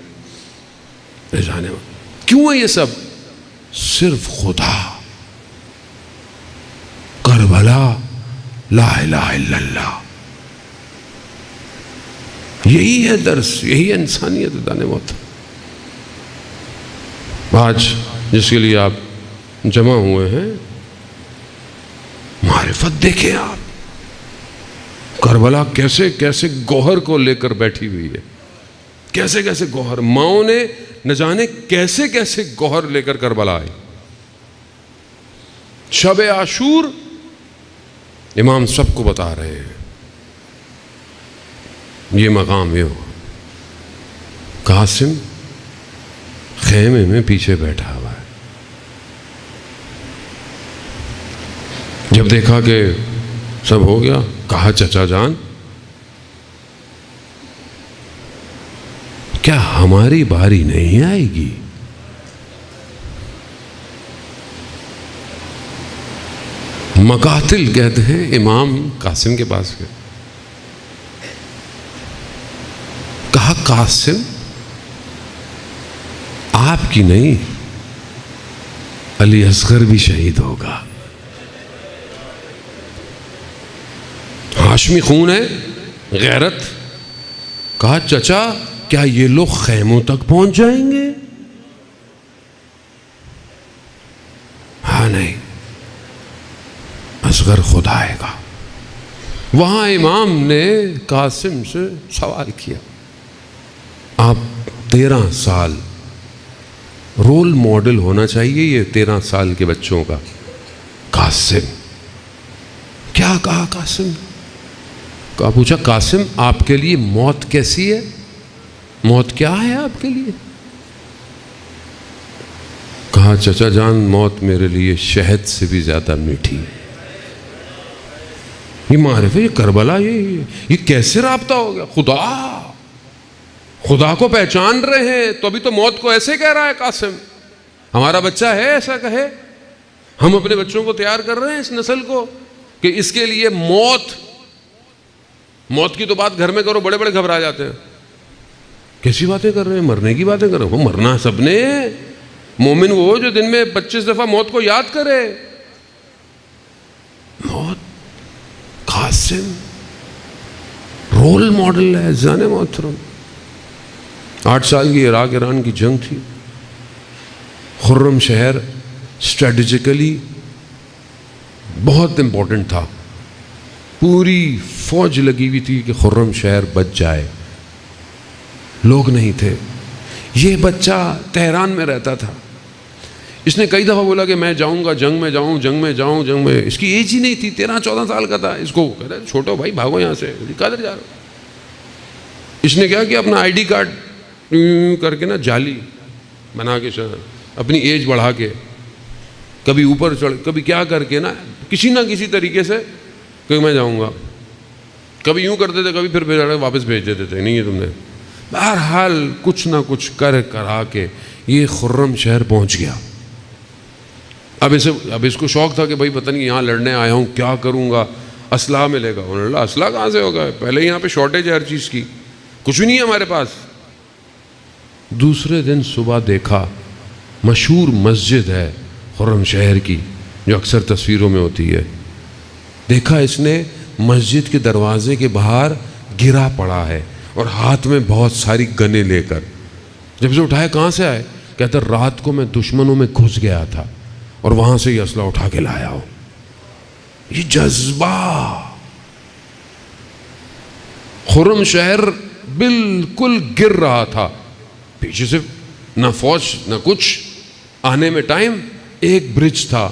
کیوں ہے یہ سب؟ صرف خدا. کربلا، لا الہ الا اللہ. یہی ہے درس، یہی ہے انسانیت. دانے موت آج جس کے لیے آپ جمع ہوئے ہیں، معرفت دیکھیں آپ. کربلا کیسے کیسے گوہر کو لے کر بیٹھی ہوئی ہے، کیسے کیسے گوہر. ماؤں نے نہ جانے کیسے کیسے گوہر لے کر کربلا آئی. شب عاشور امام سب کو بتا رہے ہیں یہ مقام یہ ہو. قاسم خیمے میں پیچھے بیٹھا ہوا ہے. جب دیکھا کہ سب ہو گیا، کہا چچا جان کیا ہماری باری نہیں آئے گی؟ مقاتل کہتے ہیں امام قاسم کے پاس گئے، کہا قاسم آپ کی نہیں، علی اصغر بھی شہید ہوگا. ہاشمی خون ہے، غیرت. کہا چچا کیا یہ لوگ خیموں تک پہنچ جائیں گے؟ ہاں نہیں، اصغر خود آئے گا. وہاں امام نے قاسم سے سوال کیا، آپ 13 سال رول ماڈل ہونا چاہیے یہ 13 سال کے بچوں کا. قاسم کیا کہا؟ قاسم کہا، پوچھا قاسم آپ کے لیے موت کیسی ہے؟ موت کیا ہے آپ کے لیے؟ کہا چچا جان موت میرے لیے شہد سے بھی زیادہ میٹھی ہے. یہ معرفت، یہ کربلا، یہ کیسے رابطہ ہو گیا؟ خدا کو پہچان رہے ہیں تو ابھی تو موت کو ایسے کہہ رہا ہے قاسم. ہمارا بچہ ہے ایسا کہے. ہم اپنے بچوں کو تیار کر رہے ہیں اس نسل کو کہ اس کے لیے موت کی تو بات گھر میں کرو بڑے بڑے گھبرا جاتے ہیں. کیسی باتیں کر رہے ہیں؟ مرنے کی باتیں کر رہے ہیں. وہ مرنا سب نے. مومن وہ جو دن میں 25 دفعہ موت کو یاد کرے. موت قاسم رول ماڈل ہے. جانے محترم 8 سال کی عراق ایران کی جنگ تھی. خرم شہر اسٹریٹجیکلی بہت امپورٹنٹ تھا. پوری فوج لگی ہوئی تھی کہ خرم شہر بچ جائے. لوگ نہیں تھے. یہ بچہ تہران میں رہتا تھا. اس نے کئی دفعہ بولا کہ میں جاؤں گا، جنگ میں جاؤں. اس کی ایج ہی نہیں تھی، 13-14 سال کا تھا. اس کو کہہ رہا چھوٹو بھائی بھاگو یہاں سے. کدھر جا رہا ہو؟ اس نے کیا اپنا آئی ڈی کارڈ کر کے نا جعلی بنا کے اپنی ایج بڑھا کے کبھی اوپر چڑھ کبھی کیا کر کے نا کسی نہ کسی طریقے سے کہ میں جاؤں گا. کبھی یوں کرتے تھے، کبھی پھر واپس بھیج دیتے تھے. نہیں ہے تم نے. بہرحال کچھ نہ کچھ کرا کے یہ خرم شہر پہنچ گیا. اب اس کو شوق تھا کہ بھائی پتہ نہیں یہاں لڑنے آیا ہوں، کیا کروں گا، اسلحہ ملے گا. انہوں نے کہا اسلحہ کہاں سے ہوگا؟ پہلے یہاں پہ شارٹیج ہے ہر چیز کی، کچھ بھی نہیں ہے ہمارے پاس. دوسرے دن صبح دیکھا مشہور مسجد ہے خرم شہر کی جو اکثر تصویروں میں ہوتی ہے. دیکھا اس نے مسجد کے دروازے کے باہر گرا پڑا ہے اور ہاتھ میں بہت ساری گنیں لے کر. جب اسے اٹھایا کہاں سے آئے؟ کہتا رات کو میں دشمنوں میں گھس گیا تھا اور وہاں سے یہ اسلحہ اٹھا کے لایا ہوں. یہ جذبہ. خرم شہر بالکل گر رہا تھا, پیچھے سے نہ فوج نہ کچھ, آنے میں ٹائم. ایک برج تھا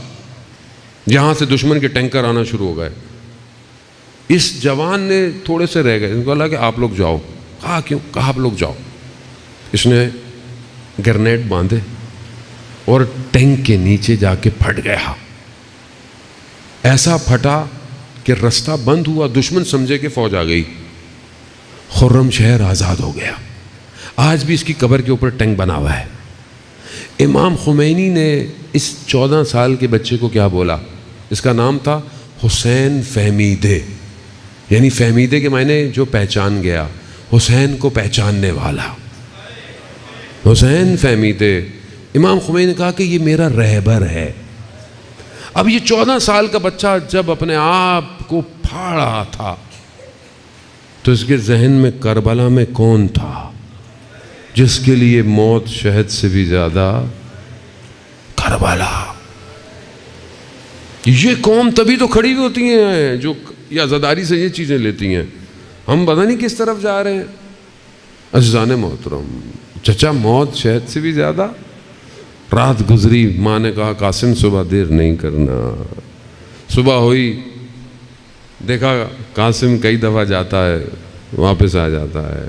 جہاں سے دشمن کے ٹینکر آنا شروع ہو گئے. اس جوان نے تھوڑے سے رہ گئے, ان کو اللہ کہ آپ لوگ جاؤ. کہا کیوں؟ کہا آپ لوگ جاؤ. اس نے گرنیڈ باندھے اور ٹینک کے نیچے جا کے پھٹ گیا. ایسا پھٹا کہ رستہ بند ہوا, دشمن سمجھے کہ فوج آ گئی. خرم شہر آزاد ہو گیا. آج بھی اس کی قبر کے اوپر ٹینک بنا ہوا ہے. امام خمینی نے اس 14 سال کے بچے کو کیا بولا؟ اس کا نام تھا حسین فہمیدے, یعنی فہمیدے کے معنی جو پہچان گیا, حسین کو پہچاننے والا. حسین فہمیدے. امام خمینی نے کہا کہ یہ میرا رہبر ہے. اب یہ 14 سال کا بچہ جب اپنے آپ کو پھاڑ رہا تھا تو اس کے ذہن میں کربلا میں کون تھا جس کے لیے موت شہد سے بھی زیادہ؟ کربلا. یہ قوم تبھی تو کھڑی ہوتی ہیں جو یہ عزاداری سے یہ چیزیں لیتی ہیں. ہم پتہ نہیں کس طرف جا رہے ہیں. عزیزان محترم, چچا موت شہد سے بھی زیادہ. رات گزری, ماں نے کہا قاسم صبح دیر نہیں کرنا. صبح ہوئی, دیکھا قاسم کئی دفعہ جاتا ہے واپس آ جاتا ہے.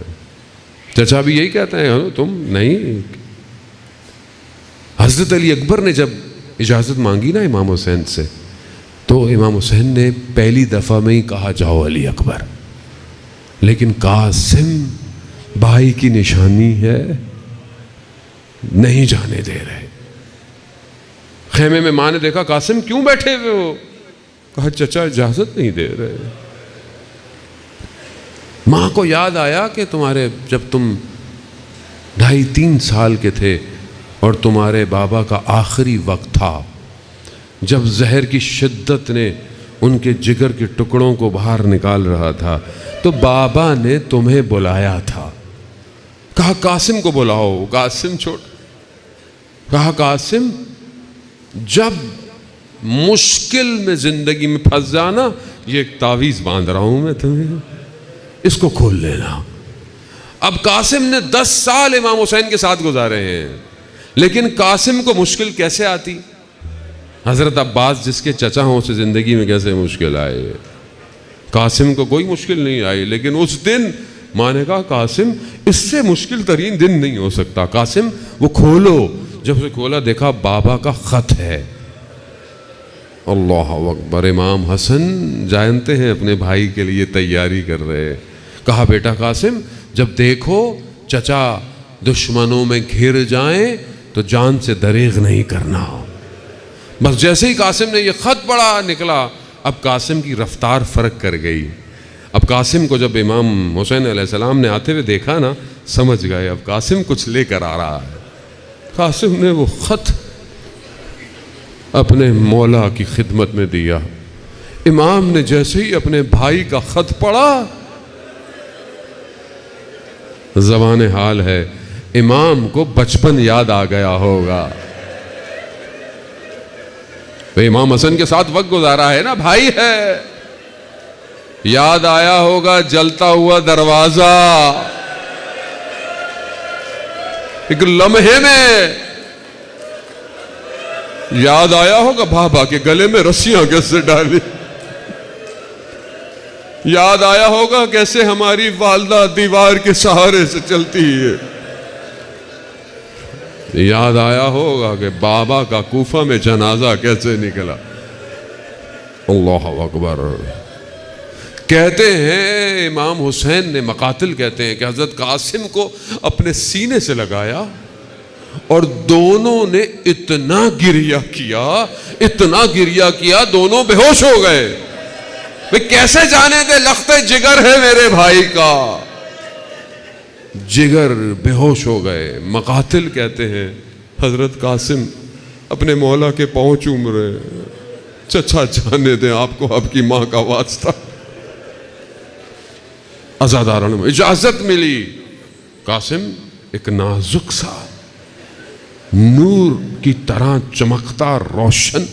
چچا بھی یہی کہتا ہے تم نہیں. حضرت علی اکبر نے جب اجازت مانگی نا امام حسین سے, تو امام حسین نے پہلی دفعہ میں ہی کہا جاؤ علی اکبر, لیکن قاسم بھائی کی نشانی ہے, نہیں جانے دے رہے. خیمے میں ماں نے دیکھا قاسم کیوں بیٹھے ہوئے ہو؟ کہا چچا اجازت نہیں دے رہے. ماں کو یاد آیا کہ تمہارے جب تم 2.5-3 سال کے تھے اور تمہارے بابا کا آخری وقت تھا, جب زہر کی شدت نے ان کے جگر کے ٹکڑوں کو باہر نکال رہا تھا, تو بابا نے تمہیں بلایا تھا. کہا قاسم کو بلاؤ. قاسم چھوڑ. کہا قاسم جب مشکل میں زندگی میں پھنس جانا, یہ ایک تعویذ باندھ رہا ہوں میں تمہیں, اس کو کھول لینا. اب قاسم نے 10 سال امام حسین کے ساتھ گزارے ہیں, لیکن قاسم کو مشکل کیسے آتی؟ حضرت عباس جس کے چچا ہوں اسے زندگی میں کیسے مشکل آئے؟ قاسم کو کوئی مشکل نہیں آئی, لیکن اس دن ماں نے کہا قاسم اس سے مشکل ترین دن نہیں ہو سکتا. قاسم وہ کھولو. جب اسے کھولا دیکھا بابا کا خط ہے. اللہ اکبر. امام حسن جانتے ہیں اپنے بھائی کے لیے تیاری کر رہے. کہا بیٹا قاسم جب دیکھو چچا دشمنوں میں گھر جائیں تو جان سے دریغ نہیں کرنا. بس جیسے ہی قاسم نے یہ خط پڑھا نکلا, اب قاسم کی رفتار فرق کر گئی. اب قاسم کو جب امام حسین علیہ السلام نے آتے ہوئے دیکھا نا, سمجھ گئے اب قاسم کچھ لے کر آ رہا ہے. قاسم نے وہ خط اپنے مولا کی خدمت میں دیا. امام نے جیسے ہی اپنے بھائی کا خط پڑھا, زبان حال ہے امام کو بچپن یاد آ گیا ہوگا. امام حسن کے ساتھ وقت گزارا ہے نا, بھائی ہے, یاد آیا ہوگا جلتا ہوا دروازہ. ایک لمحے میں یاد آیا ہوگا بابا کے گلے میں رسیاں کیسے ڈالی. یاد آیا ہوگا کیسے ہماری والدہ دیوار کے سہارے سے چلتی ہے. یاد آیا ہوگا کہ بابا کا کوفہ میں جنازہ کیسے نکلا. اللہ اکبر. کہتے ہیں امام حسین نے, مقاتل کہتے ہیں کہ حضرت قاسم کو اپنے سینے سے لگایا اور دونوں نے اتنا گریہ کیا دونوں بے ہوش ہو گئے. بھئی کیسے جانے دے, لخت جگر ہے میرے بھائی کا. جگر بے ہوش ہو گئے. مقاتل کہتے ہیں حضرت قاسم اپنے مولا کے پاؤں چوم رہے, چچا جانے دیں آپ کو آپ کی ماں کا واسطہ. عزاداروں نے اجازت ملی. قاسم ایک نازک سا نور کی طرح چمکتا روشن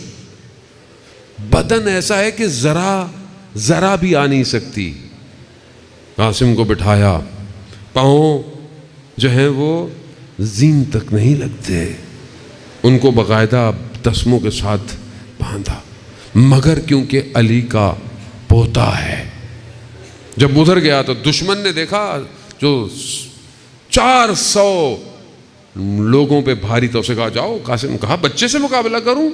بدن ایسا ہے کہ ذرا بھی آ نہیں سکتی. قاسم کو بٹھایا, پاؤں جو ہیں وہ زین تک نہیں لگتے, ان کو باقاعدہ تسموں کے ساتھ باندھا, مگر کیونکہ علی کا پوتا ہے. جب ادھر گیا تو دشمن نے دیکھا جو 400 لوگوں پہ بھاری, تو اسے کہا جاؤ. قاسم کہا بچے سے مقابلہ کروں؟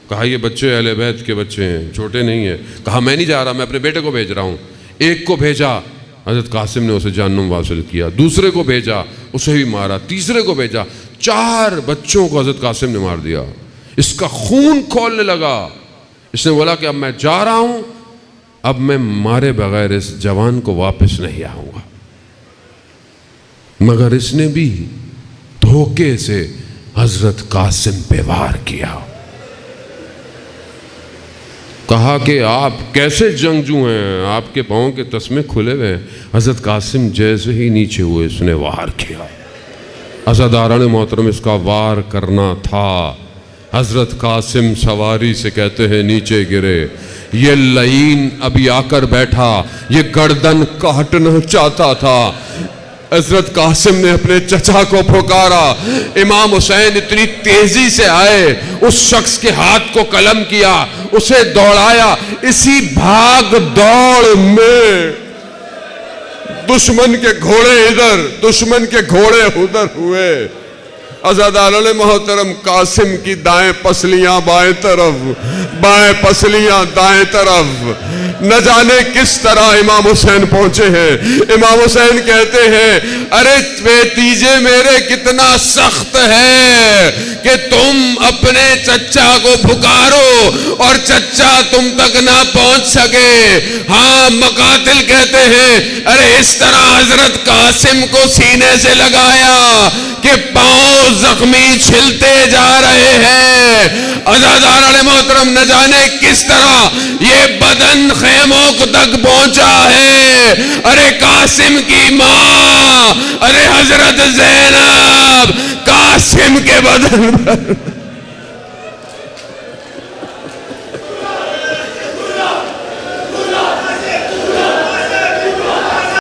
کہا یہ بچے اہل بیت کے بچے ہیں, چھوٹے نہیں ہیں. کہا میں نہیں جا رہا, میں اپنے بیٹے کو بھیج رہا ہوں. ایک کو بھیجا, حضرت قاسم نے اسے جہنم واصل کیا. دوسرے کو بھیجا, اسے بھی مارا. تیسرے کو بھیجا, 4 بچوں کو حضرت قاسم نے مار دیا. اس کا خون کھولنے لگا. اس نے بولا کہ اب میں جا رہا ہوں, اب میں مارے بغیر اس جوان کو واپس نہیں آؤں گا. مگر اس نے بھی دھوکے سے حضرت قاسم پہ وار کیا. کہا کہ آپ کیسے جنگجو ہیں, آپ کے پاؤں کے تسمے کھلے ہوئے ہیں. حضرت قاسم جیسے ہی نیچے ہوئے اس نے وار کیا. عزاداران محترم, اس کا وار کرنا تھا. حضرت قاسم سواری سے کہتے ہیں نیچے گرے. یہ لعین ابھی آ کر بیٹھا, یہ گردن کاٹنا چاہتا تھا. حضرت قاسم نے اپنے چچا کو پھکارا. امام حسین اتنی تیزی سے آئے, اس شخص کے ہاتھ کو قلم کیا, اسے دوڑایا. اسی بھاگ دوڑ میں دشمن کے گھوڑے ادھر, دشمن کے گھوڑے ادھر ہوئے. عزاداران محترم, قاسم کی دائیں پسلیاں بائیں طرف, بائیں پسلیاں دائیں طرف. نہ جانے کس طرح امام حسین پہنچے ہیں. امام حسین کہتے ہیں ارے بھتیجے میرے کتنا سخت ہے کہ تم اپنے چچا کو پکارو اور چچا تم تک نہ پہنچ سکے. ہاں, مقاتل کہتے ہیں ارے اس طرح حضرت قاسم کو سینے سے لگایا کہ پاؤں زخمی چھلتے جا رہے ہیں. عزاداران محترم, نہ جانے کس طرح یہ بدن خیموں تک پہنچا ہے. ارے قاسم کی ماں, ارے حضرت زینب قاسم کے بدن پر